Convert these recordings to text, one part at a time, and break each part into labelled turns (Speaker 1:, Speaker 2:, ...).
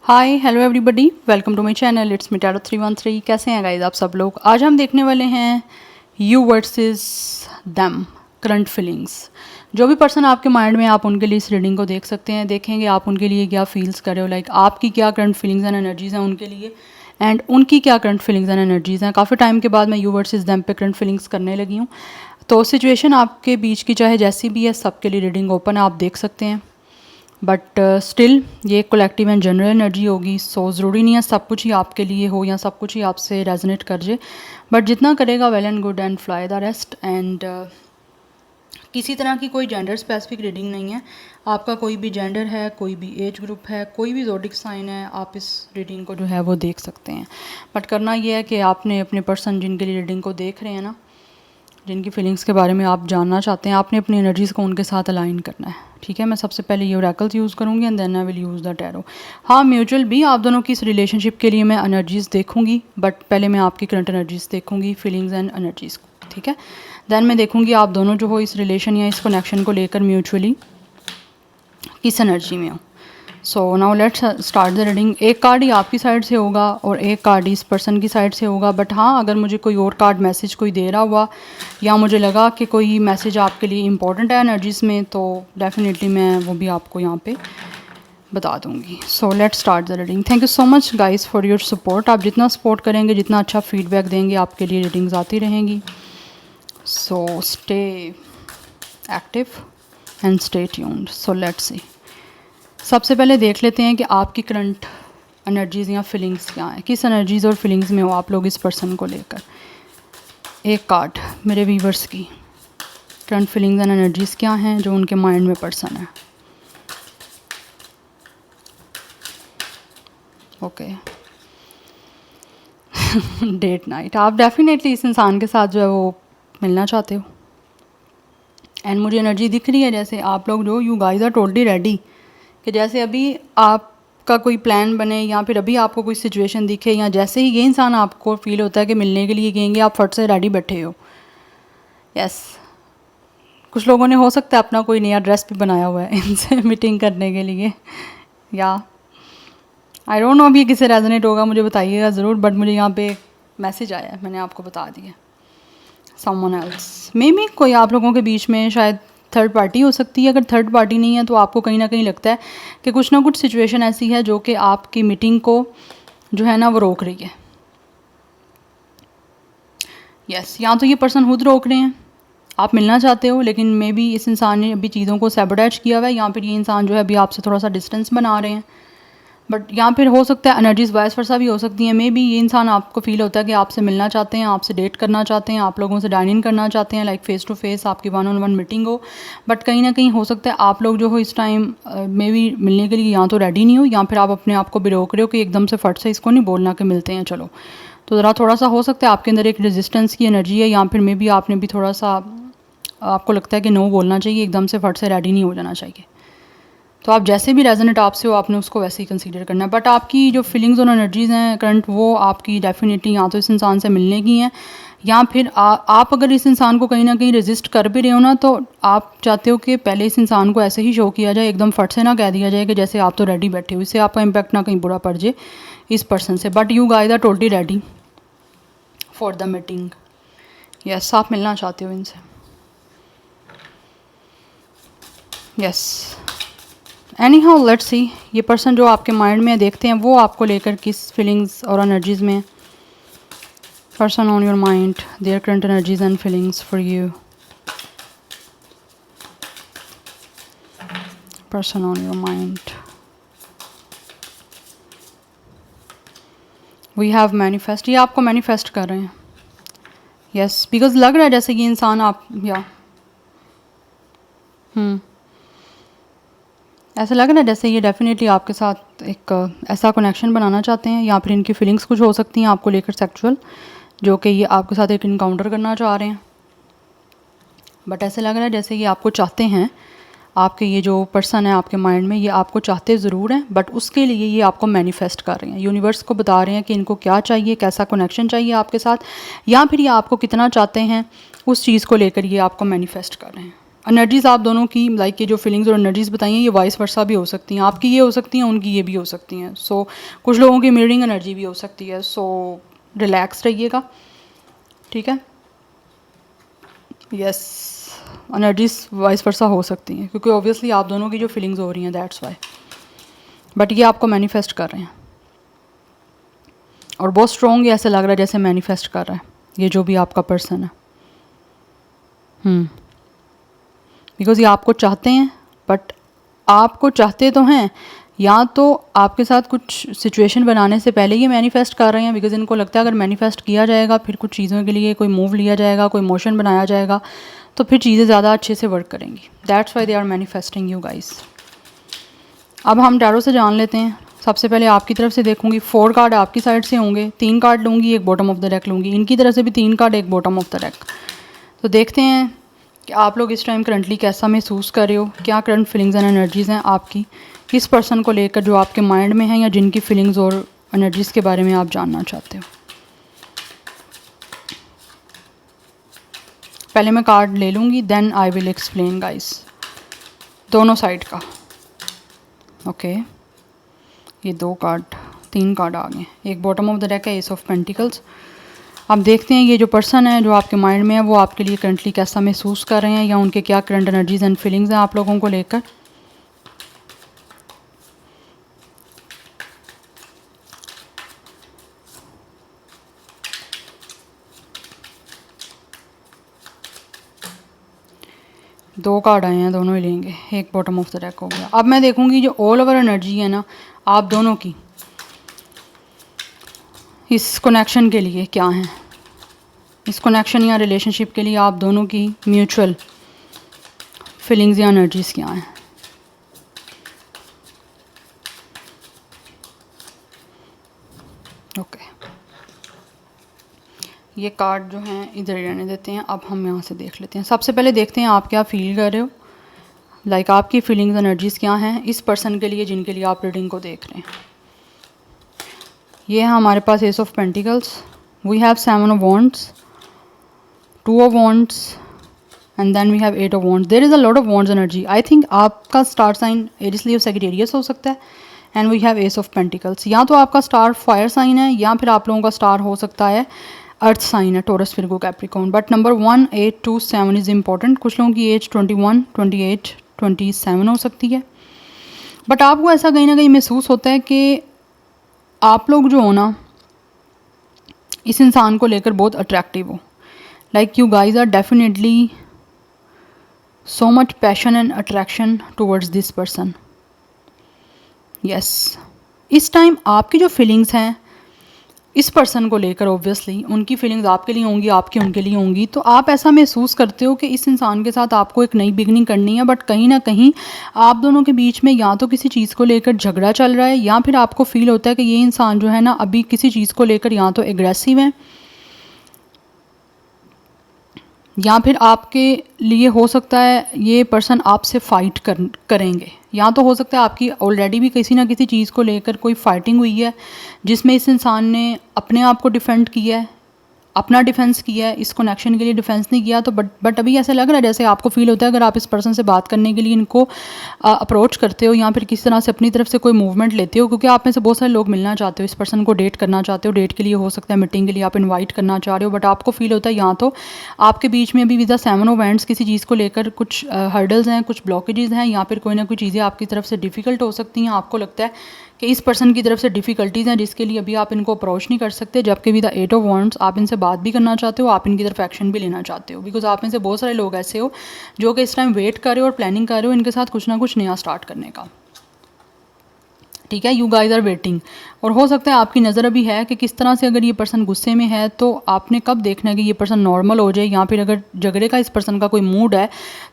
Speaker 1: Hi hello everybody, welcome to my channel. It's me tarot 313। कैसे हैं guys आप सब लोग? आज हम देखने वाले हैं you versus them, current feelings. जो भी पर्सन आपके माइंड में, आप उनके लिए इस रीडिंग को देख सकते हैं। देखेंगे आप उनके लिए क्या फील्स कर रहे हो, लाइक आपकी क्या करंट फीलिंग्स एंड एनर्जीज हैं उनके लिए, एंड उनकी क्या करंट फीलिंग्स एंड एनर्जीज हैं। काफ़ी टाइम के बाद मैं यू वर्सेस देम पे करंट फीलिंग्स करने लगी हूँ। तो सिचुएशन आपके बीच की चाहे जैसी भी है, सबके लिए रीडिंग ओपन है, आप देख सकते हैं। बट स्टिल ये कलेक्टिव एंड जनरल एनर्जी होगी, सो ज़रूरी नहीं है सब कुछ ही आपके लिए हो या सब कुछ ही आपसे रेजोनेट कर जाए। बट जितना करेगा well and good, and fly the rest. And किसी तरह की कोई जेंडर स्पेसिफिक रीडिंग नहीं है। आपका कोई भी जेंडर है, कोई भी एज ग्रुप है, कोई भी ज़ोडिक साइन है, आप इस रीडिंग को जो है वो देख सकते हैं। बट करना ये है कि आपने अपने पर्सन जिनके लिए रीडिंग को देख रहे हैं ना, जिनकी फीलिंग्स के बारे में आप जानना चाहते हैं, आपने अपनी एनर्जीज़ को उनके साथ अलाइन करना है। ठीक है, मैं सबसे पहले ये ओरेकल्स यूज़ करूँगी and then I will use the tarot. हाँ, म्यूचुअल भी आप दोनों की इस रिलेशनशिप के लिए मैं एनर्जीज़ देखूँगी, बट पहले मैं आपकी करंट एनर्जीज़ देखूँगी, फीलिंग्स एंड एनर्जीज़ को। ठीक है, देन मैं देखूँगी आप दोनों जो हो इस रिलेशन या इस कनेक्शन को लेकर म्यूचुअली किस एनर्जी में हो। So now let's start the reading. एक कार्ड ही आपकी साइड से होगा और एक कार्ड ही इस पर्सन की साइड से होगा। बट हाँ, अगर मुझे कोई और कार्ड मैसेज कोई दे रहा हुआ या मुझे लगा कि कोई मैसेज आपके लिए इंपॉर्टेंट है एनर्जीज़ में, तो डेफिनेटली मैं वो भी आपको यहाँ पे बता दूँगी। So let's start the reading. Thank you so much guys for your support. आप जितना सपोर्ट करेंगे, जितना अच्छा फीडबैक देंगे, आपके लिए रीडिंग्स आती रहेंगी। So stay active and stay tuned. So let's see. सबसे पहले देख लेते हैं कि आपकी करंट एनर्जीज़ या फीलिंग्स क्या हैं, किस एनर्जीज़ और फीलिंग्स में हो आप लोग इस पर्सन को लेकर। एक कार्ड मेरे व्यूवर्स की करंट फीलिंग्स एंड एनर्जीज़ क्या हैं जो उनके माइंड में पर्सन है। Okay, date night. आप डेफिनेटली इस इंसान के साथ जो है वो मिलना चाहते हो, एंड मुझे एनर्जी दिख रही है जैसे आप लोग जो you guys are totally ready, कि जैसे अभी आपका कोई प्लान बने या फिर अभी आपको कोई सिचुएशन दिखे, या जैसे ही ये इंसान आपको फील होता है कि मिलने के लिए कहेंगे, आप फट से रेडी बैठे हो। यस, कुछ लोगों ने हो सकता है अपना कोई नया ड्रेस भी बनाया हुआ है इनसे मीटिंग करने के लिए, या आई डोंट नो अभी किसे रेजोनेट होगा, मुझे बताइएगा ज़रूर। बट मुझे यहाँ पे मैसेज आया है, मैंने आपको बता दिया। समवन एल्स, मे बी कोई आप लोगों के बीच में शायद थर्ड पार्टी हो सकती है। अगर थर्ड पार्टी नहीं है तो आपको कहीं ना कहीं लगता है कि कुछ ना कुछ सिचुएशन ऐसी है जो कि आपकी मीटिंग को जो है ना वो रोक रही है। यस, या तो ये पर्सन खुद रोक रहे हैं, आप मिलना चाहते हो लेकिन मे बी इस इंसान ने अभी चीज़ों को सैबोटेज किया हुआ है, या फिर ये इंसान जो है अभी आपसे थोड़ा सा डिस्टेंस बना रहे हैं। बट यहाँ फिर हो सकता है एनर्जीज वाइस वर्सा भी हो सकती हैं। मे बी ये इंसान आपको फील होता है कि आपसे मिलना चाहते हैं, आपसे डेट करना चाहते हैं, आप लोगों से डाइन इन करना चाहते हैं, लाइक फेस टू फेस आपकी 1-on-1 मीटिंग हो। बट कहीं ना कहीं हो सकता है आप लोग जो हो इस टाइम मे बी मिलने के लिए या तो रेडी नहीं हो, या फिर आप अपने आप को भी रोक रहे हो कि एकदम से फट से इसको नहीं बोलना कि मिलते हैं चलो। तो ज़रा थोड़ा सा हो सकता है आपके अंदर एक रेजिस्टेंस की एनर्जी है, या फिर मे बी आपने भी थोड़ा सा आपको लगता है कि नो बोलना चाहिए, एकदम से फट से रेडी नहीं हो जाना चाहिए। तो आप जैसे भी रेजोनेट आपसे हो, आपने उसको वैसे ही कंसीडर करना है। बट आपकी जो फीलिंग्स और एनर्जीज़ हैं करंट, वो आपकी डेफिनेटली या तो इस इंसान से मिलने की हैं, या फिर आप अगर इस इंसान को कहीं ना कहीं रेजिस्ट कर भी रहे हो ना, तो आप चाहते हो कि पहले इस इंसान को ऐसे ही शो किया जाए, एकदम फट से ना कह दिया जाए कि जैसे आप तो रेडी बैठे हो, इससे आपका इम्पैक्ट ना कहीं बुरा पड़ जाए इस पर्सन से। But you guys are totally ready for the meeting. Yes, आप मिलना चाहते हो इनसे। Yes, anyhow let's see, ये पर्सन जो आपके माइंड में देखते हैं वो आपको लेकर किस फीलिंग्स और एनर्जीज़ में। Person on your mind, their current energies and feelings for you. Person on your mind, we have manifest. ये आपको मैनिफेस्ट कर रहे हैं। यस, बिकॉज लग रहा है जैसे ये इंसान आप या ऐसा लग रहा है जैसे ये डेफिनेटली आपके साथ एक ऐसा कनेक्शन बनाना चाहते हैं, या फिर इनकी फीलिंग्स कुछ हो सकती हैं आपको लेकर सेक्सुअल, जो कि ये आपके साथ एक इनकाउंटर करना चाह रहे हैं। बट ऐसे लग रहा है जैसे ये आपको चाहते हैं, आपके ये जो पर्सन है आपके माइंड में, ये आपको चाहते ज़रूर हैं, बट उसके लिए ये आपको मैनिफेस्ट कर रहे हैं। यूनिवर्स को बता रहे हैं कि इनको क्या चाहिए, कैसा कनेक्शन चाहिए आपके साथ, या फिर ये आपको कितना चाहते हैं, उस चीज़ को लेकर ये आपको मैनिफेस्ट कर रहे हैं। एनर्जीज़ आप दोनों की लाइक ये जो फीलिंग्स और एनर्जीज़ बताई हैं ये वाइस वर्सा भी हो सकती हैं, आपकी ये हो सकती हैं, उनकी ये भी हो सकती हैं। सो कुछ लोगों की मिररिंग एनर्जी भी हो सकती है। सो रिलैक्स रहिएगा, ठीक है। यस, एनर्जीज वाइस वर्सा हो सकती हैं क्योंकि ऑब्वियसली आप दोनों की जो फीलिंग्स हो रही हैं, दैट्स वाई। बट ये आपको मैनिफेस्ट कर रहे हैं और बहुत स्ट्रॉन्ग ऐसे लग रहा है जैसे मैनिफेस्ट कर रहा है ये जो भी आपका पर्सन है। बिकॉज ये आपको चाहते हैं, बट आपको चाहते तो हैं, या तो आपके साथ कुछ सिचुएशन बनाने से पहले ये मैनिफेस्ट कर रहे हैं। बिकॉज इनको लगता है अगर मैनिफेस्ट किया जाएगा फिर कुछ चीज़ों के लिए कोई मूव लिया जाएगा, कोई मोशन बनाया जाएगा, तो फिर चीज़ें ज़्यादा अच्छे से वर्क करेंगी। That's why they are manifesting you guys. अब हम टैरो से जान लेते हैं। सबसे पहले आपकी तरफ से देखूंगी, 4 कार्ड आपकी साइड से होंगे, 3 कार्ड लूँगी, एक बॉटम ऑफ द डेक लूँगी, इनकी तरफ से भी 3 कार्ड, एक बॉटम ऑफ द डेक। तो देखते हैं कि आप लोग इस टाइम करंटली कैसा महसूस कर रहे हो, क्या करंट फीलिंग्स एंड एनर्जीज़ हैं आपकी इस पर्सन को लेकर जो आपके माइंड में है या जिनकी फीलिंग्स और एनर्जीज़ के बारे में आप जानना चाहते हो। पहले मैं कार्ड ले लूँगी, then I will explain guys दोनों साइड का। ओके, ये 2 कार्ड, 3 कार्ड आ गए, एक बॉटम ऑफ द डेक है, एस ऑफ पेंटिकल्स। अब देखते हैं ये जो पर्सन है जो आपके माइंड में है वो आपके लिए करंटली कैसा महसूस कर रहे हैं या उनके क्या करंट एनर्जीज एंड फीलिंग्स हैं आप लोगों को लेकर। दो कार्ड आए हैं, दोनों ही लेंगे, एक बॉटम ऑफ द डेक हो गया। अब मैं देखूंगी जो ऑल ओवर एनर्जी है ना आप दोनों की इस कनेक्शन के लिए क्या है, इस कनेक्शन या रिलेशनशिप के लिए आप दोनों की म्यूचुअल फीलिंग्स या एनर्जीज़ क्या हैं। ओके, ये कार्ड जो हैं इधर ही रहने देते हैं। अब हम यहाँ से देख लेते हैं। सबसे पहले देखते हैं आप क्या फील कर रहे हो, लाइक आपकी फीलिंग्स एनर्जीज़ क्या हैं इस पर्सन के लिए जिनके लिए आप रीडिंग को देख रहे हैं। ये है हमारे पास ace of pentacles, we have 7 of wands, 2 of wands and then we have 8 of wands. There is a lot of wands energy. I think आपका star sign Aries Leo Sagittarius हो सकता है। And we have ace of pentacles, या तो आपका star fire sign है या फिर आप लोगों का स्टार हो सकता है अर्थ साइन है, Taurus, Virgo, Capricorn. But number 1, 8, 2, 7 is important. कुछ लोगों की एज 21, 28, 27 हो सकती है। बट आपको ऐसा कहीं ना कहीं महसूस होता है कि आप लोग जो हो ना इस इंसान को लेकर बहुत अट्रैक्टिव हो, like you guys are definitely so much passion and attraction towards this person. Yes, इस टाइम आपकी जो फीलिंग्स हैं इस पर्सन को लेकर, ऑब्वियसली उनकी फीलिंग्स आपके लिए होंगी, आपकी उनके लिए होंगी, तो आप ऐसा महसूस करते हो कि इस इंसान के साथ आपको एक नई बिगनिंग करनी है। बट कहीं ना कहीं आप दोनों के बीच में या तो किसी चीज़ को लेकर झगड़ा चल रहा है या फिर आपको फील होता है कि ये इंसान जो है ना अभी किसी चीज़ को लेकर या तो एग्रेसिव है या फिर आपके लिए हो सकता है ये पर्सन आपसे फ़ाइट करेंगे, या तो हो सकता है आपकी ऑलरेडी भी किसी ना किसी चीज़ को लेकर कोई फाइटिंग हुई है जिसमें इस इंसान ने अपने आप को डिफेंड किया है, अपना डिफेंस किया है, इस कनेक्शन के लिए डिफेंस नहीं किया। तो बट अभी ऐसा लग रहा है जैसे आपको फील होता है अगर आप इस पर्सन से बात करने के लिए इनको अप्रोच करते हो या फिर किसी तरह से अपनी तरफ से कोई मूवमेंट लेते हो, क्योंकि आप में से बहुत सारे लोग मिलना चाहते हो, इस पर्सन को डेट करना चाहते हो, डेट के लिए हो सकता है मीटिंग के लिए आप इन्वाइट करना चाह रहे हो, बट आपको फील होता है यहाँ तो आपके बीच में अभी विद द 7 ऑफ वैंड्स किसी चीज़ को लेकर कुछ हर्डल्स हैं, कुछ ब्लॉकेजेस हैं, या फिर कोई ना कोई चीज़ें आपकी तरफ से डिफ़िकल्ट हो सकती हैं। आपको लगता है कि इस पर्सन की तरफ से डिफ़िकल्टीज़ हैं जिसके लिए अभी आप इनको अप्रोच नहीं कर सकते, जबकि विद द 8 ऑफ वॉन्ड्स आप इनसे बात भी करना चाहते हो, आप इनकी तरफ एक्शन भी लेना चाहते हो। बिकॉज आप में से बहुत सारे लोग ऐसे हो जो कि इस टाइम वेट कर रहे हो और प्लानिंग कर रहे हो इनके साथ कुछ ना कुछ नया स्टार्ट करने का। ठीक है, यू गाइज आर वेटिंग। और हो सकता है आपकी नज़र अभी है कि किस तरह से अगर ये पर्सन गुस्से में है तो आपने कब देखना है कि ये पर्सन नॉर्मल हो जाए, या फिर अगर झगड़े का इस पर्सन का कोई मूड है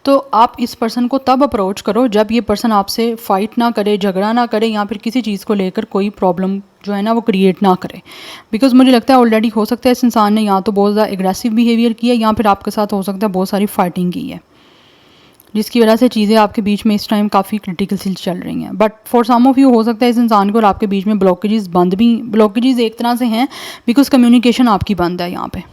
Speaker 1: तो आप इस पर्सन को तब अप्रोच करो जब ये पर्सन आपसे फाइट ना करे, झगड़ा ना करे, या फिर किसी चीज़ को लेकर कोई प्रॉब्लम जो है ना वो क्रिएट ना करे। बिकॉज मुझे लगता है ऑलरेडी हो सकता है इस इंसान ने या तो बहुत ज़्यादा एग्रेसिव बिहेवियर किया या फिर आपके साथ हो सकता है बहुत सारी फाइटिंग की है, जिसकी वजह से चीज़ें आपके बीच में इस टाइम काफ़ी क्रिटिकल सी चल रही हैं। But for some of you हो सकता है इस इंसान को और आपके बीच में ब्लॉकेजेस एक तरह से हैं बिकॉज कम्युनिकेशन आपकी बंद है यहाँ पे।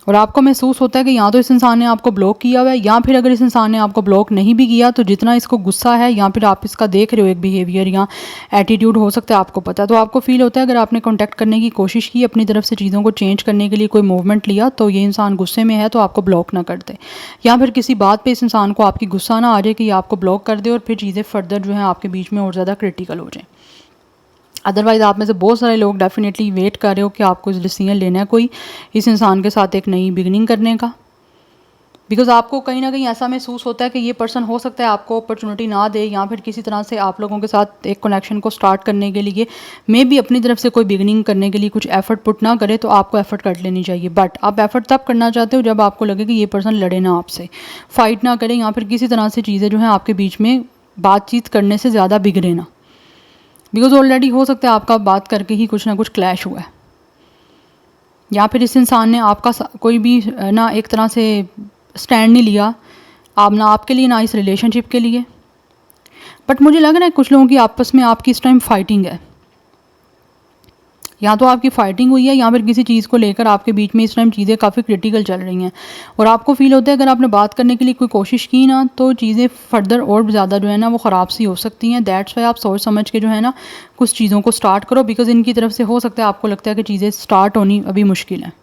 Speaker 1: और आपको महसूस होता है कि या तो इस इंसान ने आपको ब्लॉक किया हुआ है, या फिर अगर इस इंसान ने आपको ब्लॉक नहीं भी किया तो जितना इसको गुस्सा है या फिर आप इसका देख रहे हो एक बिहेवियर या एटीट्यूड हो सकता है आपको पता है, तो आपको फील होता है अगर आपने कॉन्टैक्ट करने की कोशिश की, अपनी तरफ से चीज़ों को चेंज करने के लिए कोई मूवमेंट लिया, तो ये इंसान गुस्से में है तो आपको ब्लॉक ना कर दे, या फिर किसी बात पर इस इंसान को आपकी गुस्सा ना आ जाए कि ये आपको ब्लॉक कर दे और फिर चीज़ें फर्दर जो है आपके बीच में और ज़्यादा क्रिटिकल हो जाएँ। अदरवाइज़ आप में से बहुत सारे लोग डेफिनेटली वेट कर रहे हो कि आपको डिसीजन लेना है कोई इस इंसान के साथ एक नई बिगनिंग करने का, बिकॉज आपको कहीं ना कहीं ऐसा महसूस होता है कि ये पर्सन हो सकता है आपको अपॉर्चुनिटी ना दे, या फिर किसी तरह से आप लोगों के साथ एक कनेक्शन को स्टार्ट करने के लिए मे बी अपनी तरफ से कोई बिगनिंग करने के लिए कुछ एफर्ट पुट ना करे, तो आपको एफर्ट कर लेनी चाहिए। बट आप एफर्ट तब करना चाहते हो जब आपको लगे कि ये पर्सन लड़े ना आपसे, फाइट ना करे, या फिर किसी तरह से चीज़ें जो हैं आपके बीच में बातचीत करने से ज़्यादा बिगड़े ना, बिकॉज ऑलरेडी हो सकता है आपका बात करके ही कुछ ना कुछ क्लैश हुआ है, या फिर इस इंसान ने आपका कोई भी ना एक तरह से स्टैंड नहीं लिया, आप ना आपके लिए ना इस रिलेशनशिप के लिए। बट मुझे लग रहा है कुछ लोगों की आपस में आपकी इस टाइम फाइटिंग है, या तो आपकी फाइटिंग हुई है या फिर किसी चीज़ को लेकर आपके बीच में इस टाइम चीज़ें काफ़ी क्रिटिकल चल रही हैं, और आपको फील होता है अगर आपने बात करने के लिए कोई कोशिश की ना तो चीज़ें फर्दर और ज़्यादा जो है ना वो ख़राब सी हो सकती हैं। दैट्स वाई आप सोच समझ के जो है ना कुछ चीज़ों को स्टार्ट करो, बिकॉज इनकी तरफ से हो सकता है आपको लगता है कि चीज़ें स्टार्ट होनी अभी मुश्किल है,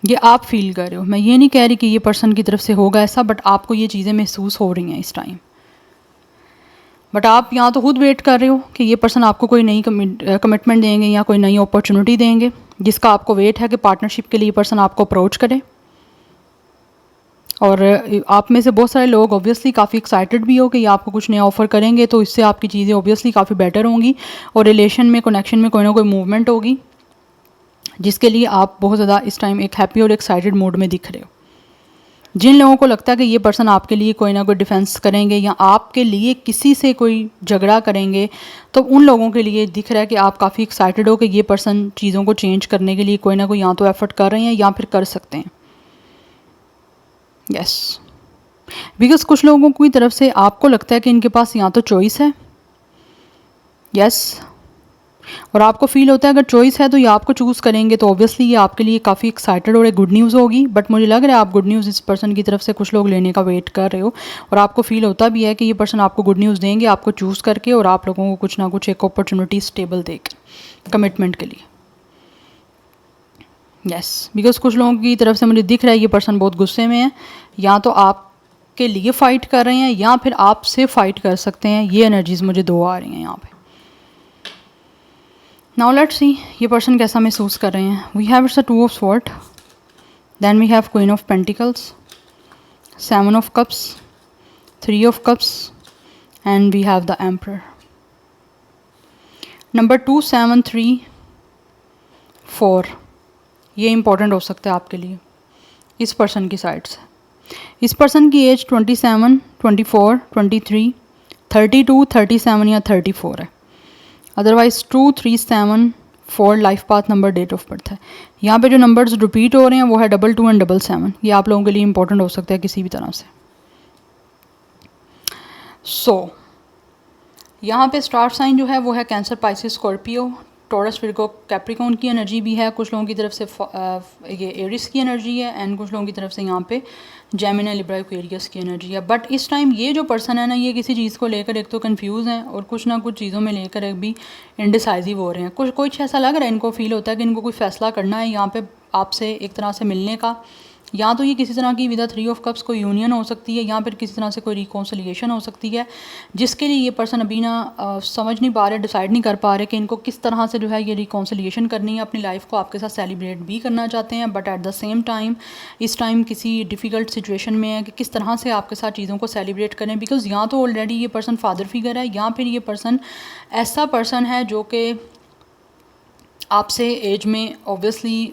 Speaker 1: ये आप फील कर रहे हो। मैं ये नहीं कह रही कि ये पर्सन की तरफ से होगा ऐसा, बट आपको ये चीज़ें महसूस हो रही हैं इस टाइम। बट आप यहाँ तो खुद वेट कर रहे हो कि ये पर्सन आपको कोई नई कमिटमेंट देंगे या कोई नई अपॉर्चुनिटी देंगे, जिसका आपको वेट है कि पार्टनरशिप के लिए पर्सन आपको अप्रोच करे। और आप में से बहुत सारे लोग ऑब्वियसली काफ़ी एक्साइटेड भी हो कि ये आपको कुछ नया ऑफ़र करेंगे, तो इससे आपकी चीज़ें ऑब्वियसली काफ़ी बेटर होंगी और रिलेशन में कनेक्शन में कोई ना कोई मूवमेंट होगी, जिसके लिए आप बहुत ज़्यादा इस टाइम एक हैप्पी और एक्साइटेड मूड में दिख रहे हो। जिन लोगों को लगता है कि ये पर्सन आपके लिए कोई ना कोई डिफेंस करेंगे या आपके लिए किसी से कोई झगड़ा करेंगे, तो उन लोगों के लिए दिख रहा है कि आप काफ़ी एक्साइटेड हो कि ये पर्सन चीज़ों को चेंज करने के लिए कोई ना कोई या तो एफर्ट कर रहे हैं या फिर कर सकते हैं। यस, बिकॉज कुछ लोगों की तरफ से आपको लगता है कि इनके पास या तो चॉइस है, यस, और आपको फील होता है अगर चॉइस है तो ये आपको चूज़ करेंगे, तो ऑब्वियसली ये आपके लिए काफ़ी एक्साइटेड और एक गुड न्यूज़ होगी। बट मुझे लग रहा है आप गुड न्यूज़ इस पर्सन की तरफ से कुछ लोग लेने का वेट कर रहे हो, और आपको फील होता भी है कि ये पर्सन आपको गुड न्यूज़ देंगे आपको चूज़ करके, और आप लोगों को कुछ ना कुछ एक अपॉर्चुनिटी स्टेबल देकर कमिटमेंट के लिए। यस, बिकॉज कुछ लोगों की तरफ से मुझे दिख रहा है ये पर्सन बहुत गुस्से में है, या तो आपके लिए फ़ाइट कर रहे हैं या फिर आपसे फ़ाइट कर सकते हैं। ये एनर्जीज़ मुझे दो आ रही हैं यहाँ पे। नाउ लेट्स सी ये पर्सन कैसा महसूस कर रहे हैं। We have it's a 2 of sword, then we have queen of pentacles, 7 of cups, 3 of cups, and we have the emperor. Number 2, 7, 3, 4 ये इंपॉर्टेंट हो सकता है आपके लिए इस पर्सन की साइड से। इस पर्सन की एज 27, 24, 23, 32, 37 या 34 है। Otherwise 2, 3, 7, 4 life path number, date of birth है। यहाँ पे जो नंबर्स रिपीट हो रहे हैं वो है 22 एंड 77। ये आप लोगों के लिए इंपॉर्टेंट हो सकता है किसी भी तरह से। सो यहाँ पे स्टार साइन जो है वो है cancer, Pisces, Scorpio, taurus, Virgo, Capricorn की एनर्जी भी है। कुछ लोगों की तरफ से ये एरिस की एनर्जी है, एंड कुछ लोगों की तरफ से यहाँ पे जेमिनी, लिब्रा, एक्वेरियस की एनर्जी है। बट इस टाइम ये जो पर्सन है ना, ये किसी चीज़ को लेकर एक तो कंफ्यूज हैं और कुछ ना कुछ चीज़ों में लेकर एक भी इंडिसाइजिव हो रहे हैं। कुछ ऐसा लग रहा है इनको फील होता है कि इनको कोई फैसला करना है यहाँ पे आपसे एक तरह से मिलने का, या तो ये किसी तरह की विद 3 ऑफ कप्स कोई यूनियन हो सकती है, या फिर किसी तरह से कोई रिकॉन्सिलिएशन हो सकती है, जिसके लिए ये पर्सन अभी ना समझ नहीं पा रहे, डिसाइड नहीं कर पा रहे कि इनको किस तरह से जो है ये रिकॉन्सिलिएशन करनी है। अपनी लाइफ को आपके साथ सेलिब्रेट भी करना चाहते हैं, but at the same time इस टाइम किसी डिफ़िकल्ट सिचुएशन में है कि किस तरह से आपके साथ चीज़ों को सेलिब्रेट करें। बिकॉज या तो ऑलरेडी ये पर्सन फादर फिगर है, या फिर ये पर्सन ऐसा पर्सन है जो कि आपसे एज में ऑब्वियसली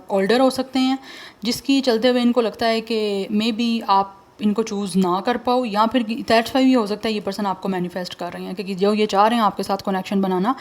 Speaker 1: ओल्डर हो सकते हैं, जिसकी चलते हुए इनको लगता है कि मे बी आप इनको चूज़ ना कर पाओ, या फिर दैट्स वाई भी हो सकता है ये पर्सन आपको मैनिफेस्ट कर रहे हैं कि जो ये चाह रहे हैं आपके साथ कनेक्शन बनाना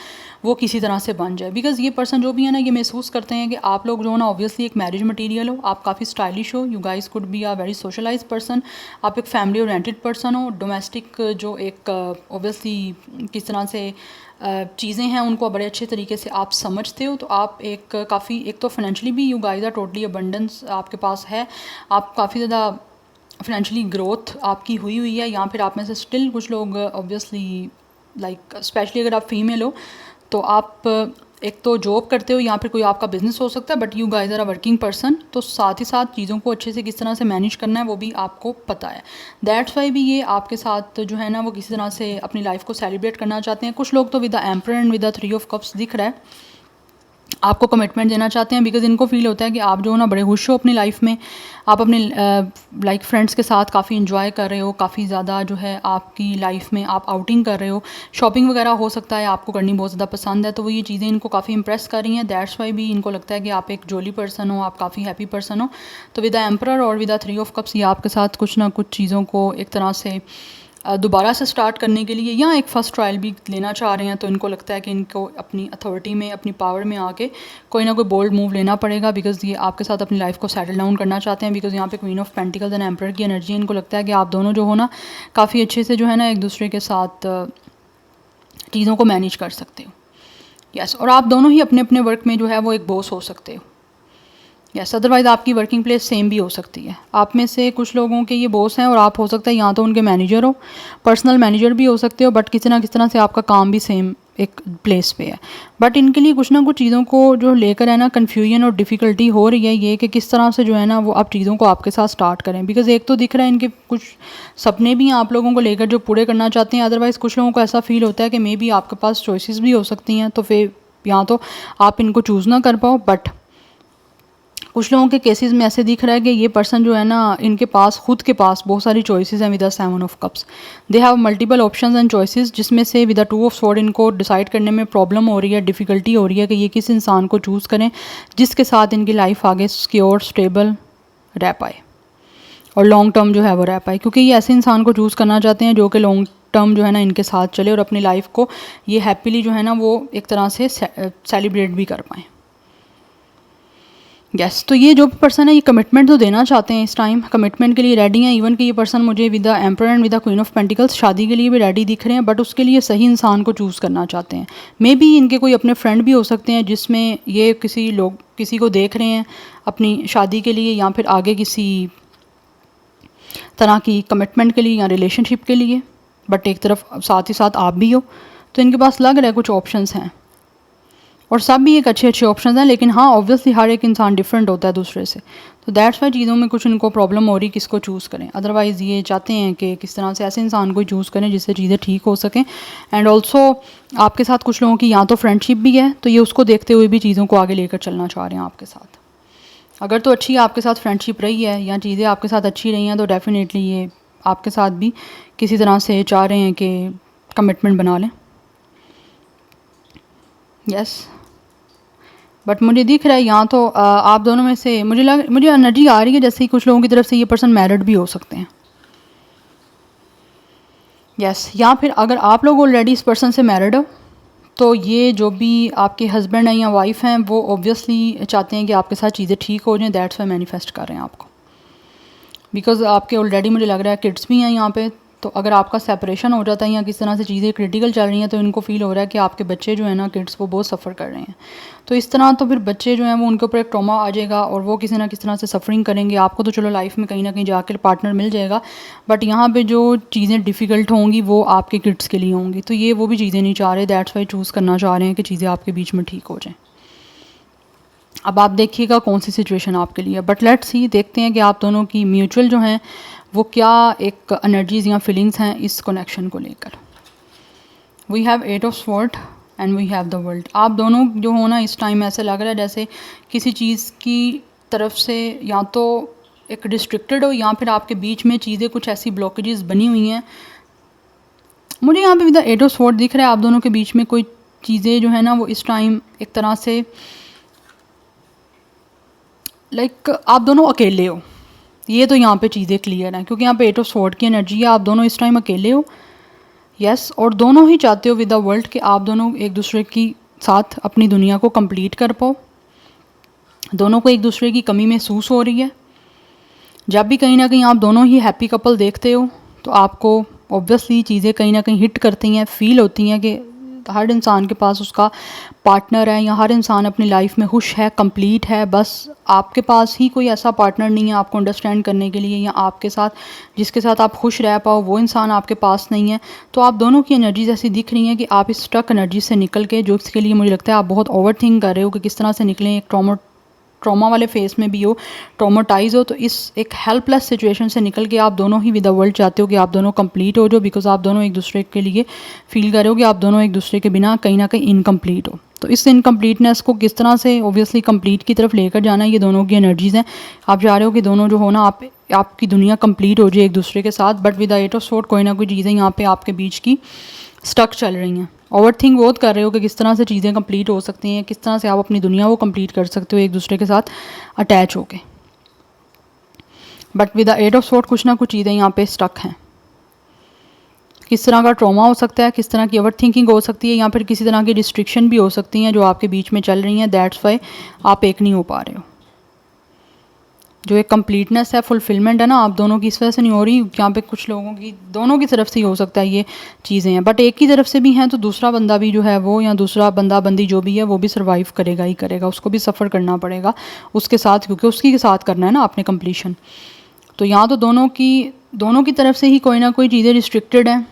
Speaker 1: वो किसी तरह से बन जाए। बिकॉज ये पर्सन जो भी है ना, ये महसूस करते हैं कि आप लोग जो है ना ऑब्वियसली एक मैरिज मटीरियल हो, आप काफ़ी स्टाइलिश हो, you guys could be a very socialize person, आप एक फैमिली ओरिएंटेड पर्सन हो, डोमेस्टिक जो एक ऑब्वियसली किस तरह से चीज़ें हैं उनको बड़े अच्छे तरीके से आप समझते हो, तो आप एक तो फाइनेंशियली भी you guys are totally abundance आपके पास है, आप काफ़ी ज़्यादा फाइनेंशियली ग्रोथ आपकी हुई है, या फिर आप में से स्टिल कुछ लोग ऑब्वियसली लाइक स्पेशली अगर आप फीमेल हो तो आप एक तो जॉब करते हो या फिर कोई आपका बिजनेस हो सकता है, but you guys are a working person, तो साथ ही साथ चीज़ों को अच्छे से किस तरह से मैनेज करना है वो भी आपको पता है। दैट्स वाई भी ये आपके साथ जो है ना वो किसी तरह से अपनी लाइफ को सेलिब्रेट करना चाहते हैं। कुछ लोग तो with the emperor and with the 3 of cups दिख रहा है आपको कमिटमेंट देना चाहते हैं, बिकॉज इनको फील होता है कि आप जो ना बड़े खुश हो अपनी लाइफ में, आप अपने लाइक फ्रेंड्स के साथ काफ़ी इंजॉय कर रहे हो, काफ़ी ज़्यादा जो है आपकी लाइफ में आप आउटिंग कर रहे हो, शॉपिंग वगैरह हो सकता है आपको करनी बहुत ज़्यादा पसंद है, तो वो ये चीज़ें इनको काफ़ी इंप्रेस कर रही हैं। दैट्स वाई भी इनको लगता है कि आप एक जॉली पर्सन हो, आप काफ़ी हैप्पी पर्सन हो। तो विद द एम्परर और विद द 3 ऑफ कप्स ये आपके साथ कुछ ना कुछ चीज़ों को एक तरह से दोबारा से स्टार्ट करने के लिए या एक फ़र्स्ट ट्रायल भी लेना चाह रहे हैं, तो इनको लगता है कि इनको अपनी अथॉरिटी में, अपनी पावर में आके कोई ना कोई बोल्ड मूव लेना पड़ेगा, बिकॉज़ ये आपके साथ अपनी लाइफ को सेटल डाउन करना चाहते हैं। बिकॉज़ यहाँ पे queen of pentacles and emperor की एनर्जी, इनको लगता है कि आप दोनों जो हो ना काफ़ी अच्छे से जो है ना एक दूसरे के साथ चीज़ों को मैनेज कर सकते हो। यस, और आप दोनों ही अपने अपने वर्क में जो है वो एक बॉस हो सकते हो। यस, अदरवाइज़ आपकी वर्किंग प्लेस सेम भी हो सकती है। आप में से कुछ लोगों के ये बॉस हैं और आप हो सकता है या तो उनके मैनेजर हो, पर्सनल मैनेजर भी हो सकते हो, बट किसी ना किसी तरह से आपका काम भी सेम एक प्लेस पे है। बट इनके लिए कुछ ना कुछ चीज़ों को जो लेकर है ना कन्फ्यूजन और डिफ़िकल्टी हो रही है, ये कि किस तरह से जो है ना वो आप चीज़ों को आपके साथ स्टार्ट करें। बिकॉज़ एक तो दिख रहा है इनके कुछ सपने भी हैं आप लोगों को लेकर जो पूरे करना चाहते हैं, अदरवाइज़ कुछ लोगों को ऐसा फील होता है कि मे बी आपके पास चॉइसेस भी हो सकती हैं, तो फिर या तो आप इनको चूज़ ना कर पाओ। बट कुछ लोगों के केसेस में ऐसे दिख रहा है कि ये पर्सन जो है ना इनके पास खुद के पास बहुत सारी चॉइसेस हैं। With the 7 of cups they have multiple options and choices, जिसमें से विद द 2 ऑफ स्वॉर्ड इनको डिसाइड करने में प्रॉब्लम हो रही है, डिफ़िकल्टी हो रही है कि ये किस इंसान को चूज़ करें जिसके साथ इनकी लाइफ आगे सिक्योर स्टेबल रह पाए और लॉन्ग टर्म जो है वो रह पाए। क्योंकि ये ऐसे इंसान को चूज़ करना चाहते हैं जो कि लॉन्ग टर्म जो है ना इनके साथ चले और अपनी लाइफ को ये हैप्पीली जो है ना वो एक तरह से सेलिब्रेट भी कर पाएँ। यस, तो ये जो पर्सन है ये कमिटमेंट तो देना चाहते हैं, इस टाइम कमिटमेंट के लिए रेडी हैं। इवन कि ये पर्सन मुझे with the emperor and with the queen of pentacles शादी के लिए भी रेडी दिख रहे हैं, बट उसके लिए सही इंसान को चूज़ करना चाहते हैं। मे बी इनके कोई अपने फ्रेंड भी हो सकते हैं जिसमें ये किसी को देख रहे हैं अपनी शादी के लिए या फिर आगे किसी तरह की कमिटमेंट के लिए या रिलेशनशिप के लिए, बट एक तरफ साथ ही साथ आप भी हो, तो इनके पास लग रहा है कुछ ऑप्शंस हैं और सब भी एक अच्छे ऑप्शन हैं। लेकिन हाँ, ऑब्वियसली हर एक इंसान डिफरेंट होता है दूसरे से, तो दैट्स वाई चीज़ों में कुछ इनको प्रॉब्लम हो रही किसको चूज़ करें। अदरवाइज़ ये चाहते हैं कि किस तरह से ऐसे इंसान को चूज़ करें जिससे चीज़ें ठीक हो सकें। एंड ऑल्सो आपके साथ कुछ लोगों की या तो फ्रेंडशिप भी है, तो ये उसको देखते हुए भी चीज़ों को आगे लेकर चलना चाह रहे हैं आपके साथ। अगर तो अच्छी आपके साथ फ्रेंडशिप रही है या चीज़ें आपके साथ अच्छी रही हैं, तो डेफिनेटली ये आपके साथ भी किसी तरह से चाह रहे हैं कि कमिटमेंट बना लें। यस, बट मुझे दिख रहा है यहाँ तो आप दोनों में से मुझे एनर्जी आ रही है जैसे कुछ लोगों की तरफ से ये पर्सन मैरिड भी हो सकते हैं। यस, या फिर अगर आप लोग ऑलरेडी इस पर्सन से मैरिड हो, तो ये जो भी आपके हस्बैंड हैं या वाइफ हैं वो ऑब्वियसली चाहते हैं कि आपके साथ चीज़ें ठीक हो जाएं। दैट्स वाई मैनिफेस्ट कर रहे हैं आपको, बिकॉज़ आपके ऑलरेडी मुझे लग रहा है किड्स भी हैं यहाँ पे। तो अगर आपका सेपरेशन हो जाता है या किस तरह से चीज़ें क्रिटिकल चल रही हैं, तो इनको फील हो रहा है कि आपके बच्चे जो हैं ना किड्स वो बहुत सफ़र कर रहे हैं। तो इस तरह तो फिर बच्चे जो हैं वो उनके ऊपर एक ट्रॉमा आ जाएगा और वो किसी ना किसी तरह से सफरिंग करेंगे। आपको तो चलो लाइफ में कहीं ना कहीं जाकर पार्टनर मिल जाएगा, बट यहाँ पे जो चीज़ें डिफ़िकल्ट होंगी वो आपके किड्स के लिए होंगी। तो ये वो भी चीज़ें नहीं चाह रहे, दैट्स वाई चूज़ करना चाह रहे हैं कि चीज़ें आपके बीच में ठीक हो जाएँ। अब आप देखिएगा कौन सी सिचुएशन आपके लिए, बट लेट्स सी, देखते हैं कि आप दोनों की म्यूचुअल जो हैं वो क्या एक एनर्जीज़ या फीलिंग्स हैं इस कनेक्शन को लेकर। We have 8 of sword and we have the world. आप दोनों जो हो ना इस टाइम ऐसे लग रहा है जैसे किसी चीज़ की तरफ से या तो एक रिस्ट्रिक्टेड हो या फिर आपके बीच में चीज़ें कुछ ऐसी ब्लॉकेजेस बनी हुई हैं। मुझे यहाँ पे विद द 8 ऑफ स्वॉर्ड दिख रहा है आप दोनों के बीच में कोई चीज़ें जो है ना वो इस टाइम एक तरह से लाइक आप दोनों अकेले हो। ये तो यहाँ पे चीज़ें क्लियर हैं क्योंकि यहाँ पे 8 ऑफ स्वॉर्ड की एनर्जी है। आप दोनों इस टाइम अकेले हो, यस, और दोनों ही चाहते हो विद द वर्ल्ड कि आप दोनों एक दूसरे की साथ अपनी दुनिया को कंप्लीट कर पाओ। दोनों को एक दूसरे की कमी महसूस हो रही है। जब भी कहीं ना कहीं आप दोनों ही हैप्पी कपल देखते हो तो आपको ऑब्वियसली चीज़ें कहीं ना कहीं हिट करती हैं, फील होती हैं कि हर इंसान के पास उसका पार्टनर है, या हर इंसान अपनी लाइफ में खुश है, कंप्लीट है। बस आपके पास ही कोई ऐसा पार्टनर नहीं है आपको अंडरस्टैंड करने के लिए, या आपके साथ जिसके साथ आप खुश रह पाओ वो इंसान आपके पास नहीं है। तो आप दोनों की एनर्जीज ऐसी दिख रही हैं कि आप इस स्टक एनर्जी से निकल के, जो इसके लिए मुझे लगता है आप बहुत ओवर थिंक कर रहे हो कि किस तरह से निकलें, एक ट्रॉमा वाले फेस में भी हो, ट्रॉमाटाइज हो, तो इस एक हेल्पलेस सिचुएशन से निकल के आप दोनों ही विद द वर्ल्ड चाहते हो कि आप दोनों कंप्लीट हो जाओ, बिकॉज आप दोनों एक दूसरे के लिए फील कर रहे हो कि आप दोनों एक दूसरे के बिना कहीं ना कहीं इनकम्प्लीट हो। तो इस इनकम्प्लीटनेस को किस तरह से ऑब्वियसली कंप्लीट की तरफ लेकर जाना है, ये दोनों की एनर्जीज़ हैं। आप चाह रहे हो कि दोनों जो हो ना, आपकी दुनिया कंप्लीट हो जाए एक दूसरे के साथ, but with the eight of sword कोई ना कोई चीज़ें यहाँ पे आपके बीच की स्टक चल रही हैं। ओवर थिंक बहुत कर रहे हो कि किस तरह से चीज़ें कंप्लीट हो सकती हैं, किस तरह से आप अपनी दुनिया को कंप्लीट कर सकते हो एक दूसरे के साथ अटैच होके, but with the eight of sword कुछ ना कुछ चीज़ें यहाँ पे स्टक हैं। किस तरह का ट्रॉमा हो सकता है, किस तरह की ओवर थिंकिंग हो सकती है, या फिर किसी तरह की रिस्ट्रिक्शन भी हो सकती हैं जो आपके बीच में चल रही हैं। दैट्स वाई आप एक नहीं हो पा रहे हो। जो एक कंप्लीटनेस है, फुलफिलमेंट है ना, आप दोनों की इस वजह से नहीं हो रही। यहाँ पे कुछ लोगों की दोनों की तरफ से ही हो सकता है ये चीज़ें हैं, बट एक की तरफ से भी हैं तो दूसरा बंदा भी जो है वो, या दूसरा बंदा बंदी जो भी है वो भी सर्वाइव करेगा ही करेगा, उसको भी सफ़र करना पड़ेगा उसके साथ, क्योंकि उसकी के साथ करना है ना आपने कंप्लीशन। तो यहाँ तो दोनों की तरफ से ही कोई ना कोई चीज़ें रिस्ट्रिक्टेड हैं,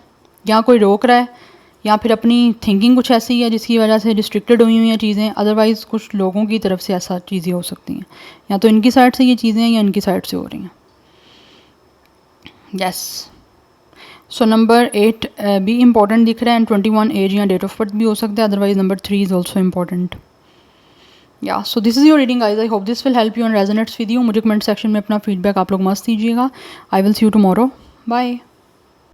Speaker 1: या कोई रोक रहा है, या फिर अपनी थिंकिंग कुछ ऐसी है जिसकी वजह से रिस्ट्रिक्टेड हुई हैं चीज़ें। अदरवाइज़ कुछ लोगों की तरफ से ऐसा चीज़ें हो सकती हैं, या तो इनकी साइड से ये चीज़ें हैं या इनकी साइड से हो रही हैं। यस, सो नंबर 8 भी इम्पॉर्टेंट दिख रहा है, एंड 21 एज या डेट ऑफ बर्थ भी हो सकता है। Otherwise number 3 is also important. या so this is your reading guys, I hope this will help you and resonates with you. मुझे कमेंट सेक्शन में अपना फीडबैक आप लोग मस्त दीजिएगा। I will see you tomorrow, bye.